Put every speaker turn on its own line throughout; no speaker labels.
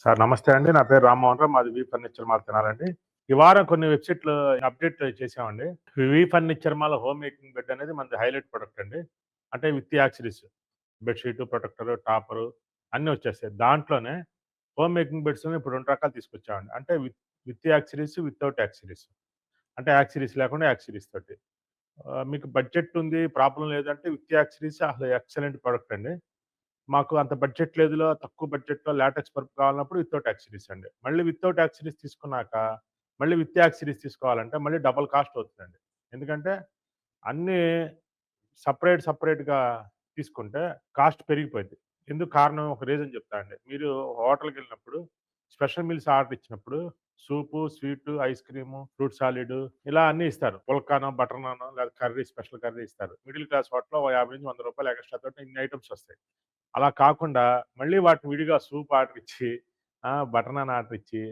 Sir నమస్తే అండి. నా పేరు రామ్మోహన్ రావు. మాది వి ఫర్నిచర్ మాల్ తెనాలండి. ఈ వారం కొన్ని వెబ్‌సైట్‌లు అప్‌డేట్ చేశామండి. We furniture mall home making bed అనేది మనది హైలైట్ ప్రొడక్ట్ అండి. అంటే with accessories bedsheet, protector, topper అన్నీ వచ్చేస్తాయి. దాంట్లోనే హోమ్ మేకింగ్ బెడ్స్‌లోనే ఇప్పుడు 2 రకాలు తీసుకొచ్చామండి. అంటే విత్ యాక్సెసరీస్, వితౌట్ యాక్సెసరీస్. అంటే యాక్సెసరీస్ లేకుండా యాక్సెసరీస్ తోటి. మీకు బడ్జెట్ ఉంది, ప్రాబ్లమ్ లేదంటే విత్ యాక్సెసరీస్ అసలు ఎక్సలెంట్ ప్రొడక్ట్ అండి. మాకు అంత బడ్జెట్ లేదులో, తక్కువ బడ్జెట్‌లో లాటెక్స్ పరుపు కావాలన్నప్పుడు వితౌట్ యాక్సెసరీస్ అండి. మళ్ళీ వితౌట్ యాక్సెసరీస్ తీసుకున్నాక, మళ్ళీ విత్ యాక్సెసరీస్ తీసుకోవాలంటే మళ్ళీ డబుల్ కాస్ట్ అవుతుందండి. ఎందుకంటే అన్నీ సెపరేట్‌గా తీసుకుంటే కాస్ట్ పెరిగిపోద్ది. ఎందుకు కారణం ఒక రీజన్ చెప్తా అండి. మీరు హోటల్‌కెళ్ళినప్పుడు స్పెషల్ మీల్స్ ఆర్డర్ ఇచ్చినప్పుడు సూపు, స్వీటు, ఐస్ క్రీము, ఫ్రూట్ సాలెడు ఇలా అన్నీ ఇస్తారు. పుల్కానో, బటర్ నానో లేదా కర్రీ స్పెషల్ కర్రీ ఇస్తారు. మిడిల్ క్లాస్ హోటల్‌లో ఓ రూ. 50-100 ఎక్స్‌ట్రా తోటి ఇన్ని ఐటెమ్స్ వస్తాయి. అలా కాకుండా మళ్ళీ వాటిని విడిగా సూప్ ఆర్డర్ ఇచ్చి, బటర్ నాన్ ఆర్డర్ ఇచ్చి,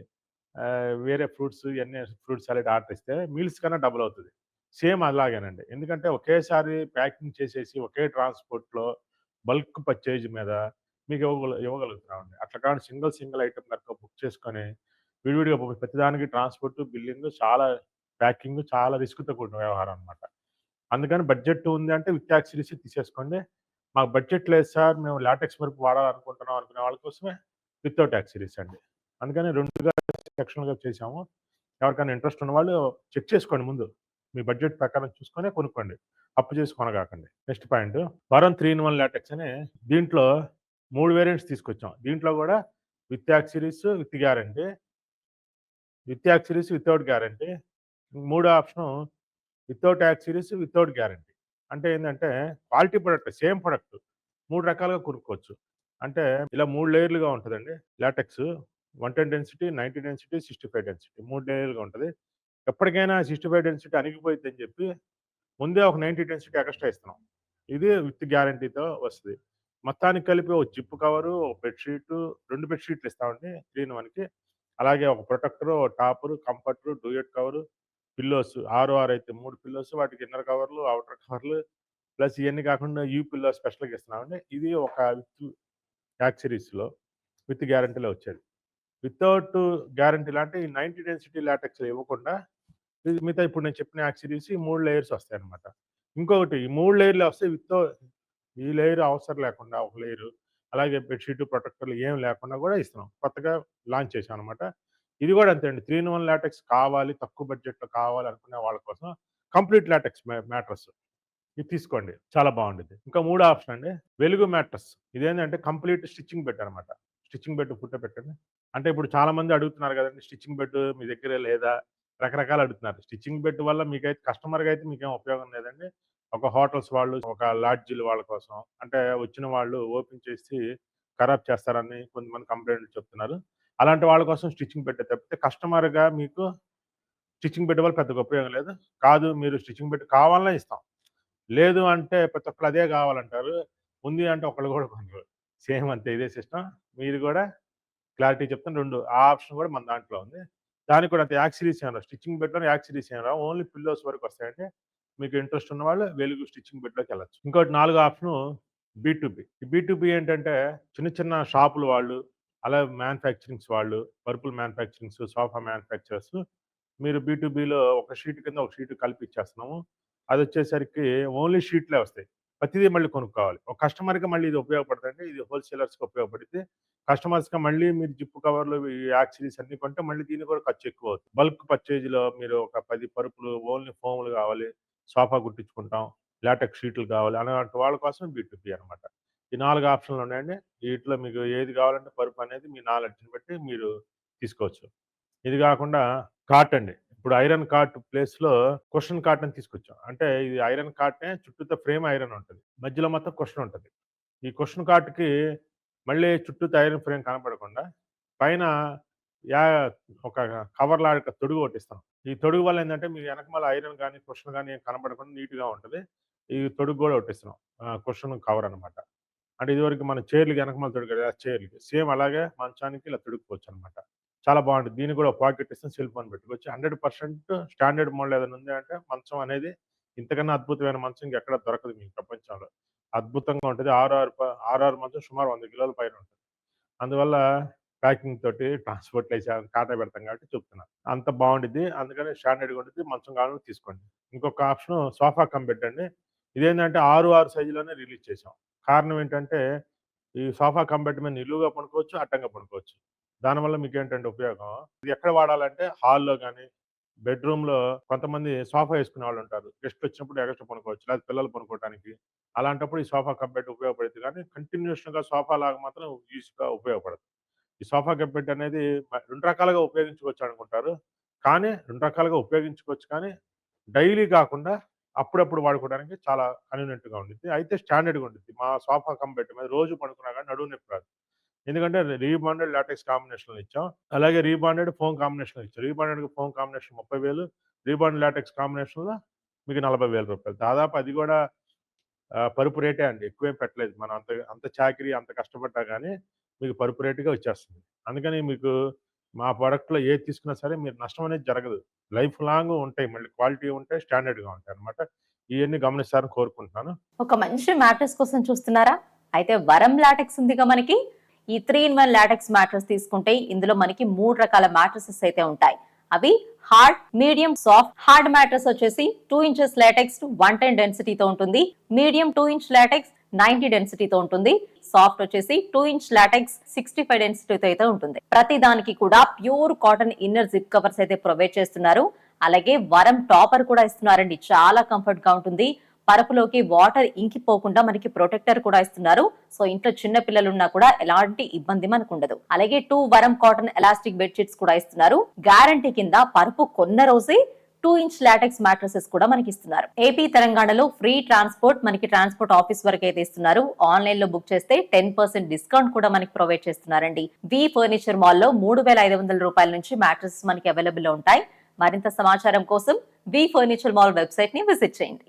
వేరే ఫ్రూట్స్ ఇయన్నీ ఫ్రూట్ సాలడ్ ఆర్డర్ ఇస్తే మీల్స్ కన్నా డబుల్ అవుతది. సేమ్ అలాగేనండి. ఎందుకంటే ఒకేసారి ప్యాకింగ్ చేసేసి ఒకే ట్రాన్స్‌పోర్ట్‌లో బల్క్ పర్చేజ్ మీద మీకు ఇవ్వగలుగుతున్నామండి. అట్లా కాకుండా సింగిల్ ఐటెమ్ గనుక బుక్ చేసుకొని విడివిడిగా ప్రతిదానికి ట్రాన్స్‌పోర్ట్, బిల్లింగ్ చాలా ప్యాకింగ్ చాలా రిస్క్‌తో కూడిన వ్యవహారం అనమాట. అందుకని బడ్జెట్ ఉంది అంటే విత్ యాక్సెసరీస్ తీసేసుకోండి. మాకు బడ్జెట్ లేదు సార్. మేము లాటెక్స్ వరకు వాడాలనుకుంటున్నాం అనుకునే వాళ్ళ కోసమే వితౌట్ యాక్సెసరీస్ అండి. అందుకని 2గా సెక్షన్‌లుగా చేశాము. ఎవరికైనా ఇంట్రెస్ట్ ఉన్నవాళ్ళు చెక్ చేసుకోండి ముందు. మీ బడ్జెట్ ప్రకారం చూసుకొనే కొనుక్కోండి. అప్పు చేసి కొనగాకండి. Next point Varun 3 in 1 latex అని దీంట్లో 3 వేరియంట్స్ తీసుకొచ్చాం. దీంట్లో గూడా with accessories, with guarantee, with accessories, without guarantee. మూడో option without accessories, without guarantee. అంటే ఏందంటే క్వాలిటీ ప్రొడక్ట్ సేమ్ ప్రొడక్ట్ 3 రకాలుగా కొనుక్కోవచ్చు. అంటే ఇలా 3 లేయర్లుగా ఉంటదండి. లాటెక్స్ 110 డెన్సిటీ, 90 డెన్సిటీ, 65 డెన్సిటీ 3 లేయర్లుగా ఉంటది. ఎప్పటికైనా 65 డెన్సిటీ అణిగిపోయిద్దని చెప్పి ముందే ఒక 90 డెన్సిటీ ఎక్స్‌ట్రా ఇస్తున్నాం. ఇది విత్ గ్యారంటీతో వస్తది. మొత్తానికి కలిపి ఒక జిప్ కవరు, ఒక బెడ్‌షీటు 2 బెడ్‌షీట్లు ఇస్తామండి 3 ఇన్ 1కి. అలాగే ఒక ప్రొటెక్టరు, ఒక టాపరు, కంఫర్టరు, డ్యూయట్ కవరు, పిల్లోస్ 6 అయితే 3 పిల్లోస్ వాటికి ఇన్నర్ కవర్లు, ఔటర్ కవర్లు ప్లస్ ఇయన్నీ కాకుండా యూ పిల్లో స్పెషల్‌గా ఇస్తున్నామండి. ఇది ఒక విత్ యాక్సెసరీస్‌లో విత్ గ్యారంటీలో వచ్చేది. వితౌట్ గ్యారంటీలో అంటే ఈ 90 డెన్సిటీ లాటెక్స్‌లో ఇవ్వకుండా ఇది మిగతా ఇప్పుడు నేను చెప్పిన యాక్సెసరీస్ ఈ 3 లేయర్స్ వస్తాయన్నమాట. ఇంకొకటి ఈ 3 లేయర్‌లు వస్తే ఈ లేయర్ అవసరం లేకుండా ఒక లేయరు. అలాగే బెడ్‌షీట్, ప్రొటెక్టర్లు ఏమి లేకుండా గూడా ఇస్తున్నాం. కొత్తగా లాంచ్ చేశామనమాట. ఇది గూడా అంతే అండి. 3 ఇన్ 1 లాటెక్స్ కావాలి, తక్కువ బడ్జెట్‌లో కావాలి అనుకునే వాళ్ళ కోసం కంప్లీట్ లాటెక్స్ మ్యాట్రెస్ ఇది తీసుకోండి. చాలా బావుండిద్ది. ఇంకా మూడో ఆప్షన్ అండి వెలుగు మ్యాట్రెస్. ఇదేంటంటే కంప్లీట్ స్టిచ్చింగ్ బెడ్ అనమాట. స్టిచ్చింగ్ బెడ్ ఫోటో పెట్టండి. అంటే ఇప్పుడు చాలా మంది అడుగుతున్నారు గదండీ! స్టిచ్చింగ్ బెడ్ మీ దగ్గర లేదా? రకరకాలు అడుగుతున్నారు. స్టిచ్చింగ్ బెడ్ వల్ల మీకైతే కస్టమర్‌గా అయితే మీకేం ఉపయోగం లేదండి. ఒక హోటల్స్ వాళ్ళు, ఒక లాడ్జిల వాళ్ళ కోసం అంటే వచ్చిన వాళ్ళు ఓపెన్ చేసి ఖరాబ్ చేస్తారని కొంతమంది కంప్లెయింట్లు చెప్తున్నారు. అలాంటి వాళ్ళ కోసం స్టిచ్చింగ్ బెడ్డే తప్పితే కస్టమర్‌గా మీకు స్టిచ్చింగ్ బెడ్ వల్ల పెద్దగా ఉపయోగం లేదు. కాదు మీరు స్టిచ్చింగ్ బెడ్ కావాలనే ఇస్తాం. లేదు అంటే ప్రతి ఒక్కళ్ళు అదే గావాలంటారు. ఉంది అంటే ఒకళ్ళు గూడా కొనరు. సేమ్ అంతే ఇదే సిస్టమ్. మీరు గూడా క్లారిటీ చెప్తాను 2 ఆ ఆప్షన్ గూడా మన దాంట్లో ఉంది. దానికి కూడా అంతే యాక్సెసరీస్ ఏం రావు. స్టిచ్చింగ్ బెడ్‌లోనే యాక్సెసరీస్ ఏం రావు. ఓన్లీ పిల్లోస్ వరకు వస్తాయండి. మీకు ఇంట్రెస్ట్ ఉన్నవాళ్ళు వెలుగు స్టిచ్చింగ్ బెడ్‌లోకెళ్ళొచ్చు. ఇంకోటి నాలుగో ఆప్షను బీ2బీ. ఈ బీ2బీ ఏంటంటే చిన్న చిన్న షాపుల వాళ్ళు, అలాగే మ్యానుఫ్యాక్చరింగ్స్ వాళ్ళు, పరుపుల మ్యానుఫ్యాక్చరింగ్స్, సోఫా మ్యానుఫ్యాక్చరర్స్ మీరు బీ2బీలో ఒక షీట్ కింద ఒక షీట్ కలిపి ఇచ్చేస్తున్నాము. అదొచ్చేసరికి ఓన్లీ షీట్లే వస్తాయి. ప్రతిదీ మళ్ళీ కొనుక్కోవాలి. ఒక కస్టమర్‌కి మళ్ళీ ఇది ఉపయోగపడతండి. ఇది హోల్‌సేలర్స్‌కి ఉపయోగపడిద్ది. కస్టమర్స్‌గా మళ్ళీ మీరు జిప్ కవర్లు, ఈ యాక్సెసరీస్ అన్నీ కొంటే మళ్ళీ దీనికి కూడా ఖర్చు ఎక్కువవుతుంది. బల్క్ పర్చేజ్‌లో మీరు ఒక 10 పరుపులు ఓన్లీ ఫోములు కావాలి, సోఫా కుట్టించుకుంటాం, లాటెక్స్ షీట్లు కావాలి అలాంటి వాళ్ళ కోసం బీ2బీ అనమాట. ఈ 4 ఆప్షన్‌లు ఉన్నాయండి. వీటిలో మీకు ఏది కావాలంటే పరుపు అనేది మీ నాలెడ్జ్‌ని బట్టి మీరు తీసుకోవచ్చు. ఇది గాకుండా కాట్ అండి. ఇప్పుడు ఐరన్ కాట్ ప్లేస్‌లో కుషన్ కాట్ అని తీసుకొచ్చాం. అంటే ఇది ఐరన్ కాటే చుట్టూతా ఫ్రేమ్ ఐరన్ ఉంటది. మధ్యలో మొత్తం కుషన్ ఉంటది. ఈ కుషన్ కాట్‌కి మళ్ళీ చుట్టూతా ఐరన్ ఫ్రేమ్ కనపడకుండా పైన యా ఒక కవర్‌లాగా తొడుగు ఒకటిస్తాం. ఈ తొడుగు వల్ల ఏందంటే మీ వెనకమాల ఐరన్ గాని, కుషన్ గాని ఏం కనపడకుండా నీట్‌గా ఉంటది. ఈ తొడుగు గూడా ఒకటిస్తున్నాం. కుషన్ కవర్ అనమాట. అంటే ఇదివరకు మన చైర్‌లకి వెనకమాల తొడుగుతారు కదా! చైర్‌లకి. సేమ్ అలాగే మంచానికి ఇలా తొడుక్కోవచ్చనమాట. చాలా బావుంటది. దీనికి కూడా పాకెట్ ఇస్తాం. సెల్ ఫోన్ పెట్టుకోవచ్చు. 100% స్టాండర్డ్ మోడల్ ఏదైనా ఉంది అంటే మంచం అనేది ఇంతకన్నా అద్భుతమైన మంచం ఇంకెక్కడ దొరకదు మీకు ప్రపంచంలో. అద్భుతంగా ఉంటది. 6, 6 మంచం సుమారు 100 కిలోల పైన ఉంటది. అందువల్ల ప్యాకింగ్ తోటి ట్రాన్స్‌పోర్ట్‌లో టాటా పెడతాం కాబట్టి చెప్తున్నాను. అంత బావుండిద్ది. అందుకని స్టాండర్డ్‌గా ఉండిద్ది. మంచం కావాలంటే తీసుకోండి. ఇంకొక ఆప్షను సోఫా కమ్ బెడ్ అండి. ఇదేంటంటే 6 సైజులోనే రిలీజ్ చేసాం. కారణం ఏంటంటే, ఈ సోఫా కమ్ బెడ్ మీద నిలువుగా పడుకోవచ్చు, అడ్డంగా పడుకోవచ్చు. దానివల్ల మీకేంటంటే ఉపయోగం, ఇది ఎక్కడ వాడాలంటే హాల్‌లో గాని, బెడ్‌రూమ్‌లో కొంతమంది సోఫా యేసుకునే వాళ్ళుంటారు. గెస్ట్‌లొచ్చినప్పుడు ఎగస్ట్రా పనుకోవచ్చు. లేకపోతే పిల్లలు పనుకోవటానికి. అలాంటప్పుడు ఈ సోఫా కమ్ బెడ్ ఉపయోగపడిద్ది గానీ, కంటిన్యూషన్‌గా సోఫాలాగా మాత్రం యూజ్‌గా ఉపయోగపడదు. ఈ సోఫా కమ్ బెడ్ అనేది 2 రకాలుగా ఉపయోగించుకోవచ్చనుకుంటారు. కానీ 2 రకాలుగా ఉపయోగించుకోవచ్చు కానీ, డైలీ కాకుండా అప్పుడప్పుడు వాడుకోవడానికి చాలా కన్వీనియంట్‌గా ఉండిద్ది. అయితే స్టాండర్డ్‌గా ఉండిద్ది. మా సోఫా కమ్ బెడ్ మీద రోజు పడుకున్నా గానీ నడుము నొప్పి రాదు. ఎందుకంటే రీబాండెడ్ లాటెక్స్ కాంబినేషన్‌లో ఇచ్చాం. అలాగే రీబాండెడ్ ఫోమ్ కాంబినేషన్‌లో ఇచ్చాం. Rebonded foam combination 30,000, rebonded LaTeX కాంబినేషన్‌లో మీకు రూ. 40,000. దాదాపు అది గూడా పరుపు రేటే అండి. ఎక్కువేం పెట్టలేదు. మనం అంత అంత చాకిరీ, అంత కష్టపడ్డా గానీ మీకు పరుపు రేటుగా వచ్చేస్తుంది. అందుకని మీకు మా ప్రొడక్ట్‌లో ఏది తీసుకున్నా సరే మీరు నష్టం అనేది జరగదు. లైఫ్ లాంగ్ ఉంటాయి. మళ్ళీ క్వాలిటీ ఉంటాయి, స్టాండర్డ్‌గా ఉంటాయన్నమాట. ఇయన్నీ గమనిస్తారని కోరుకుంటున్నాను.
ఒక మంచి మ్యాట్రెస్ కోసం చూస్తున్నారా? అయితే వరం లాటెక్స్ ఉందిగా మనకి. ఈ 3-in-1 లాటెక్స్ మ్యాట్రెస్ తీసుకుంటే ఇందులో మనకి 3 రకాల మ్యాట్రెసెస్ అయితే ఉంటాయి. అవి hard, medium, soft. Hard mattress వచ్చేసి 2 ఇంచెస్ లాటెక్స్ 110 డెన్సిటీతో ఉంటుంది. మీడియం 2 ఇంచ్ లాటెక్స్ 90 డెన్సిటీతో ఉంటుంది. సాఫ్ట్ వచ్చేసి 2 ఇంచ్ లాటెక్స్ 65 డెన్సిటీతో అయితే ఉంటుంది. ప్రతి దానికి కూడా pure cotton inner zip covers అయితే ప్రొవైడ్ చేస్తున్నారు. అలాగే వరం టాపర్ కూడా ఇస్తున్నారండి. చాలా కంఫర్ట్ గా ఉంటుంది. పరుపులోకి వాటర్ ఇంకిపోకుండా మనకి ప్రొటెక్టర్ కూడా ఇస్తున్నారు. సో ఇంట్లో చిన్న పిల్లలు ఉన్నా కూడా ఎలాంటి ఇబ్బంది మనకు ఉండదు. అలాగే 2 వరం కాటన్ ఎలాస్టిక్ బెడ్ షీట్స్ కూడా ఇస్తున్నారు. గ్యారంటీ కింద పరుపు కొన్న రోజే 2 ఇంచ్ లాటెక్స్ మ్యాట్రసెస్ కూడా మనకి ఇస్తున్నారు. ఏపీ తెలంగాణలో ఫ్రీ ట్రాన్స్పోర్ట్, మనకి ట్రాన్స్పోర్ట్ ఆఫీస్ వరకు అయితే ఇస్తున్నారు. ఆన్లైన్ లో బుక్ చేస్తే 10% డిస్కౌంట్ కూడా మనకి ప్రొవైడ్ చేస్తున్నారండి. వి ఫర్నిచర్ మాల్ లో 3,500 రూపాయల నుంచి మ్యాట్రసెస్ మనకి అవైలబుల్ లో ఉంటాయి. మరింత సమాచారం కోసం వి ఫర్నిచర్ మాల్ వెబ్సైట్ ని విజిట్ చేయండి.